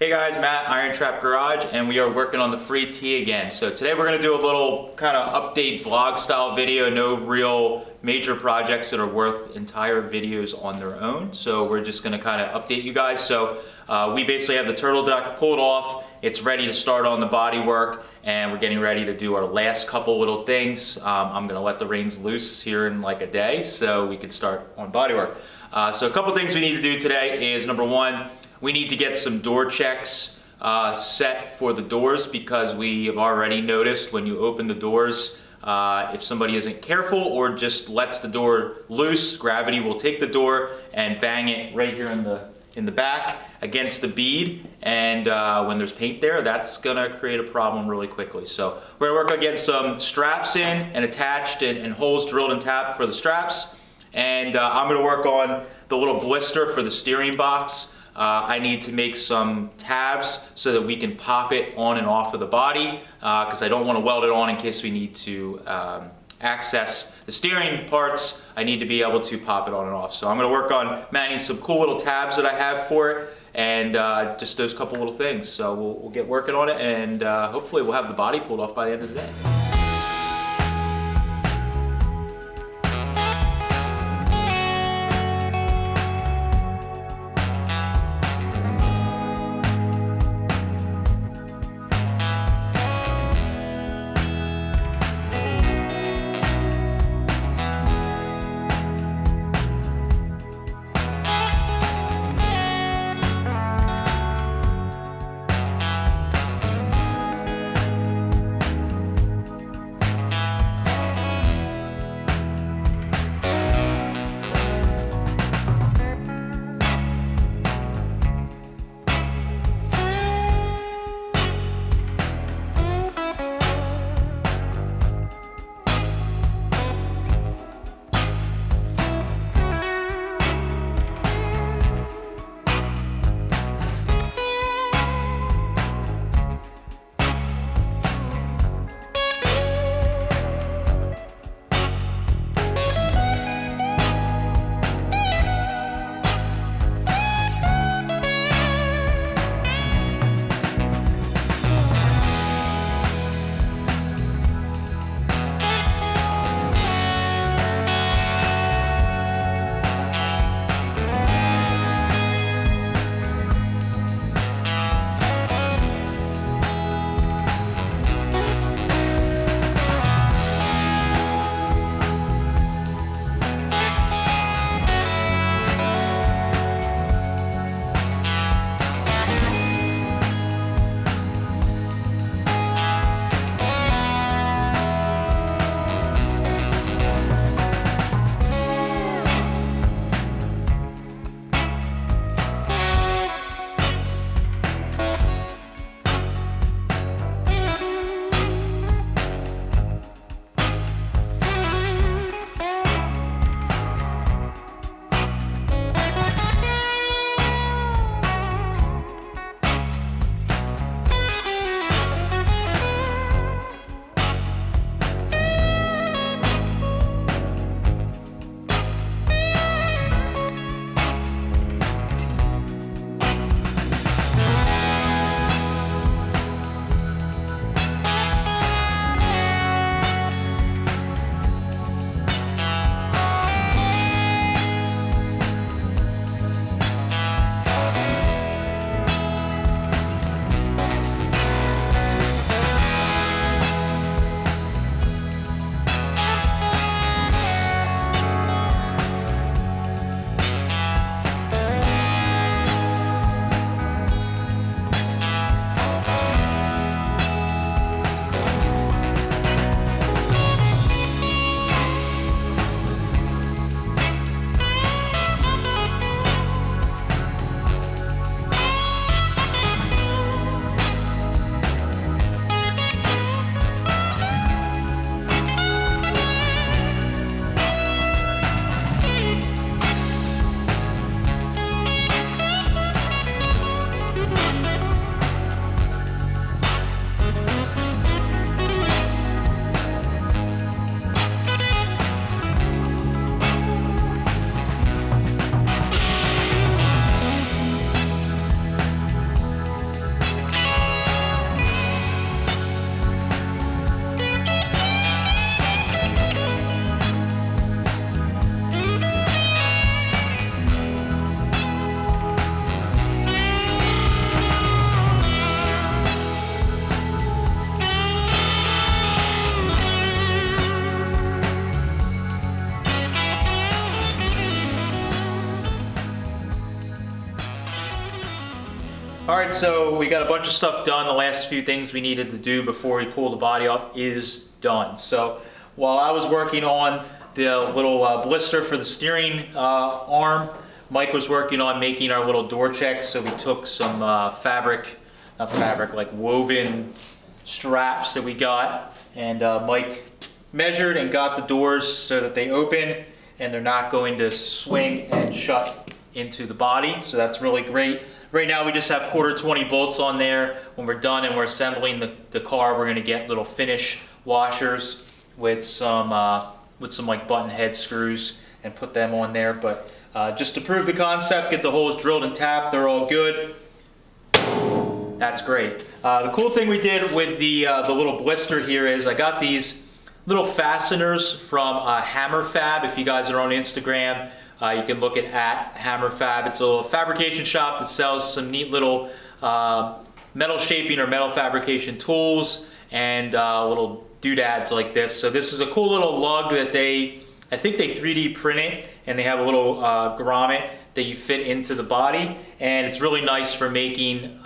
Hey guys, Matt, IronTrap Garage, and we are working on the free tee again. So today we're going to do a little kind of update vlog style video, no real major projects that are worth entire videos on their own. So we're just going to kind of update you guys. So we basically have the turtle duck pulled off. It's ready to start on the bodywork, and we're getting ready to do our last couple little things. I'm going to let the reins loose here in like a day so we can start on bodywork. So a couple things we need to do today is, number one, we need to get some door checks set for the doors, because we have already noticed when you open the doors, if somebody isn't careful or just lets the door loose, gravity will take the door and bang it right here in the back against the bead, and when there's paint there, that's gonna create a problem really quickly. So we're gonna work on getting some straps in and attached and holes drilled and tapped for the straps, and I'm gonna work on the little blister for the steering box. I need to make some tabs so that we can pop it on and off of the body, because I don't want to weld it on in case we need to access the steering parts. I need to be able to pop it on and off. So I'm going to work on mounting some cool little tabs that I have for it, and just those couple little things. So we'll get working on it, and hopefully we'll have the body pulled off by the end of the day. All right, so we got a bunch of stuff done. The last few things we needed to do before we pull the body off is done. So while I was working on the little blister for the steering arm, Mike was working on making our little door check. So we took some like woven straps that we got, and Mike measured and got the doors so that they open and they're not going to swing and shut into the body. So that's really great. Right now we just have 1/4 bolts on there. When we're done and we're assembling the car, we're gonna get little finish washers with some like button head screws and put them on there. But just to prove the concept, get the holes drilled and tapped. They're all good. That's great. The cool thing we did with the little blister here is I got these little fasteners from Hammer Fab. If you guys are on Instagram, you can look at Hammer Fab. It's a little fabrication shop that sells some neat little metal shaping or metal fabrication tools and little doodads like this. So this is a cool little lug that I think they 3D print it, and they have a little grommet that you fit into the body, and it's really nice for making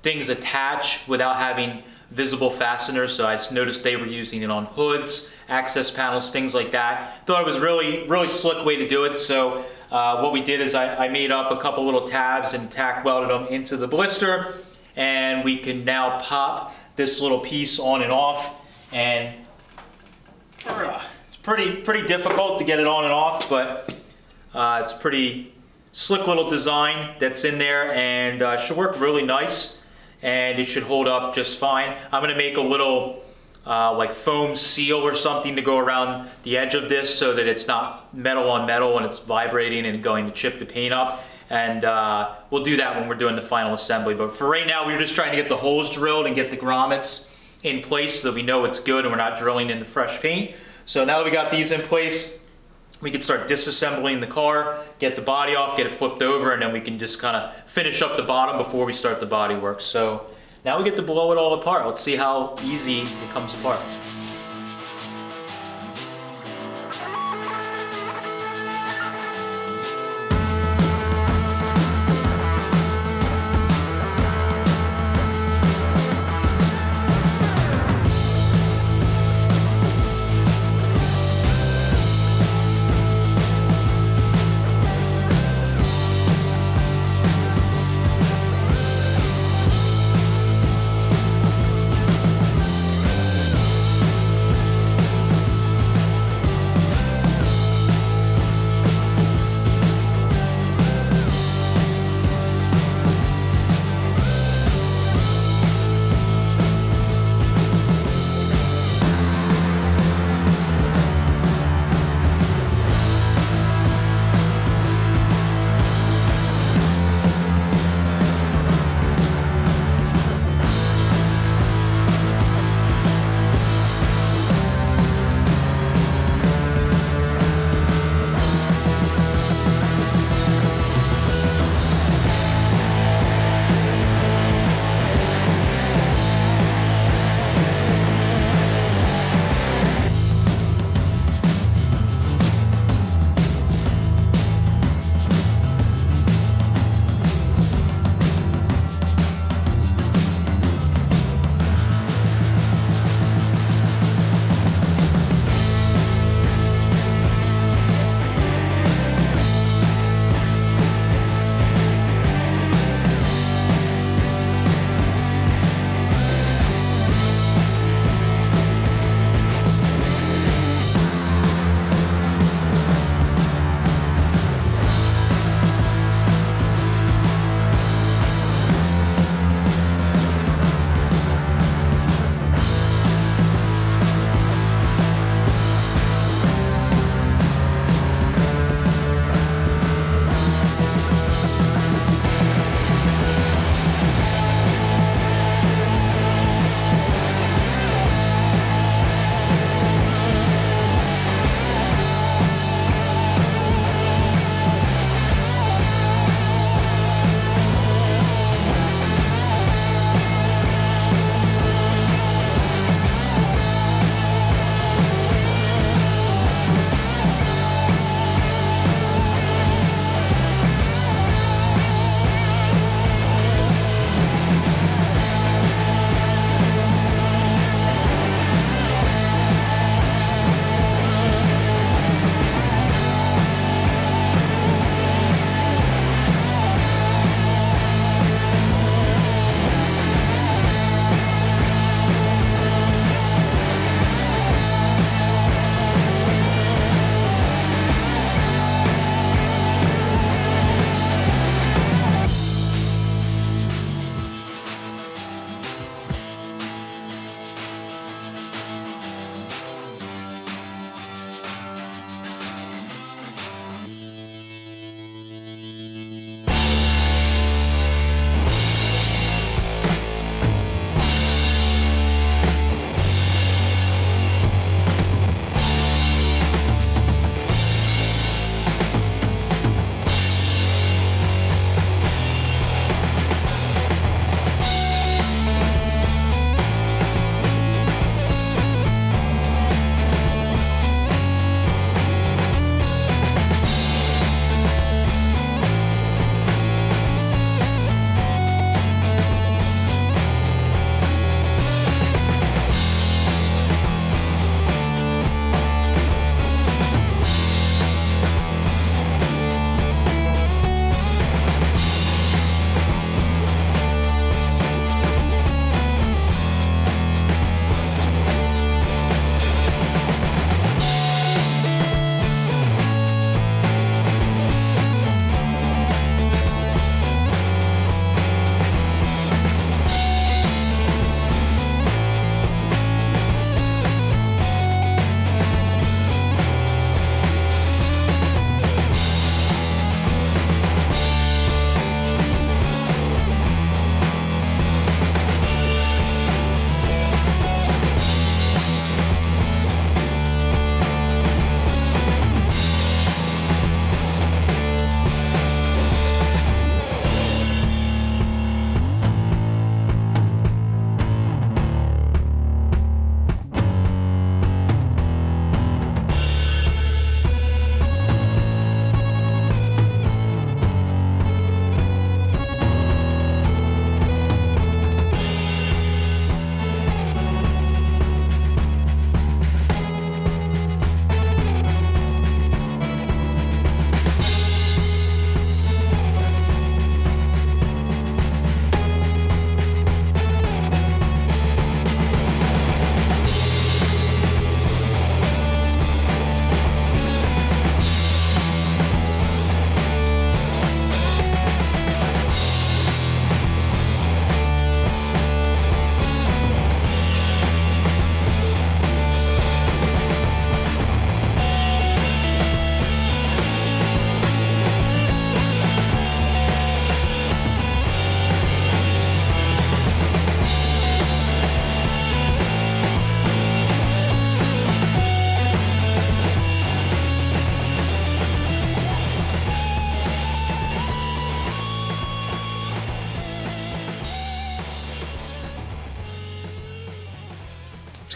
things attach without having visible fasteners. So I noticed they were using it on hoods, access panels, things like that. Thought it was really slick way to do it. So what we did is I made up a couple little tabs and tack welded them into the blister, and we can now pop this little piece on and off. And it's pretty difficult to get it on and off, but it's pretty slick little design that's in there, and should work really nice. And it should hold up just fine. I'm gonna make a little like foam seal or something to go around the edge of this so that it's not metal on metal and it's vibrating and going to chip the paint up. And we'll do that when we're doing the final assembly. But for right now, we're just trying to get the holes drilled and get the grommets in place so that we know it's good and we're not drilling into fresh paint. So now that we got these in place, we can start disassembling the car, get the body off, get it flipped over, and then we can just kind of finish up the bottom before we start the body work. So now we get to blow it all apart. Let's see how easy it comes apart.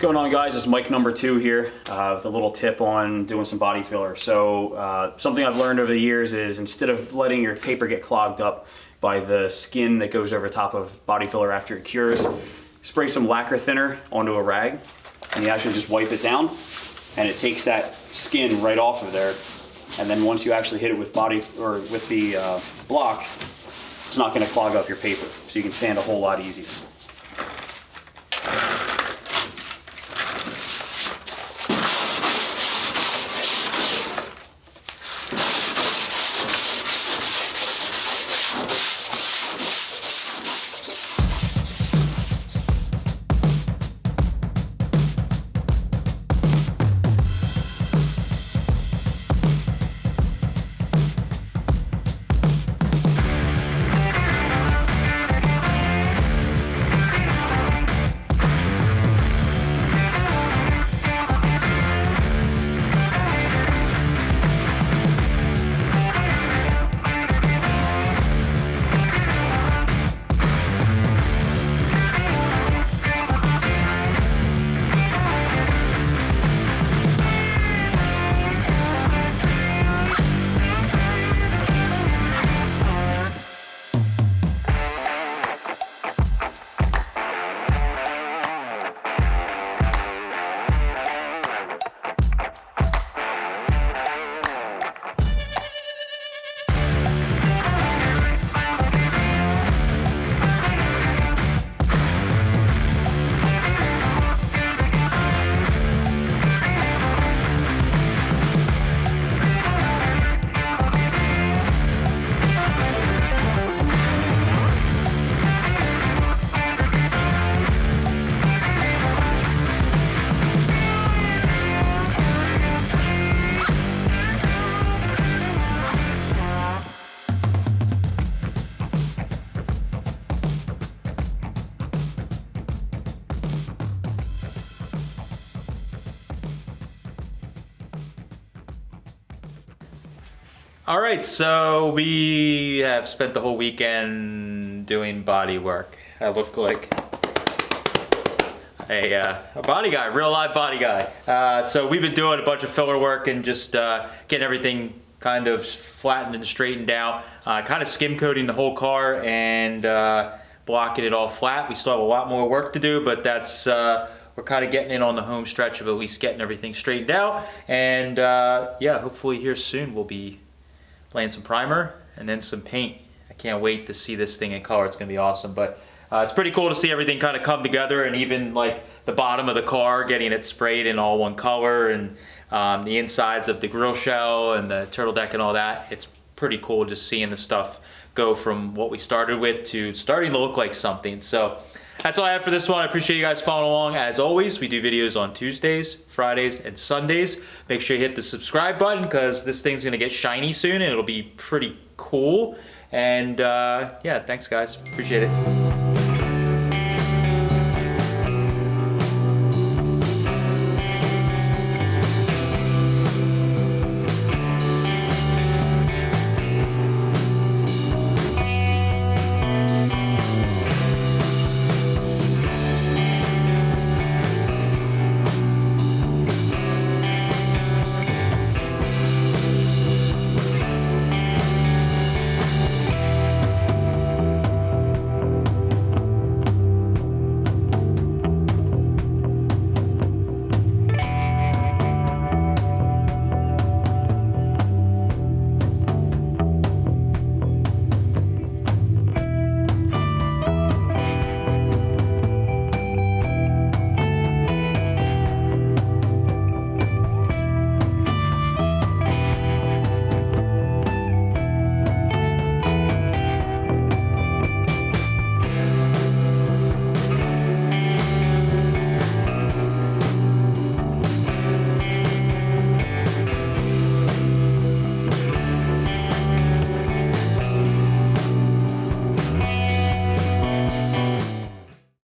going on, guys? It's Mike number 2 here with a little tip on doing some body filler. So something I've learned over the years is instead of letting your paper get clogged up by the skin that goes over top of body filler after it cures, spray some lacquer thinner onto a rag and you actually just wipe it down and it takes that skin right off of there. And then once you actually hit it with with the block, it's not going to clog up your paper, so you can sand a whole lot easier. All right, so we have spent the whole weekend doing body work. I look like a body guy, real live body guy. So we've been doing a bunch of filler work and just getting everything kind of flattened and straightened out, kind of skim coating the whole car and blocking it all flat. We still have a lot more work to do, but that's we're kind of getting in on the home stretch of at least getting everything straightened out. And yeah, hopefully here soon we'll be laying some primer and then some paint. I can't wait to see this thing in color. It's gonna be awesome. But it's pretty cool to see everything kind of come together, and even like the bottom of the car, getting it sprayed in all one color, and the insides of the grill shell and the turtle deck and all that. It's pretty cool just seeing the stuff go from what we started with to starting to look like something. So that's all I have for this one. I appreciate you guys following along. As always, we do videos on Tuesdays, Fridays, and Sundays. Make sure you hit the subscribe button because this thing's gonna get shiny soon and it'll be pretty cool. And yeah, thanks guys, appreciate it.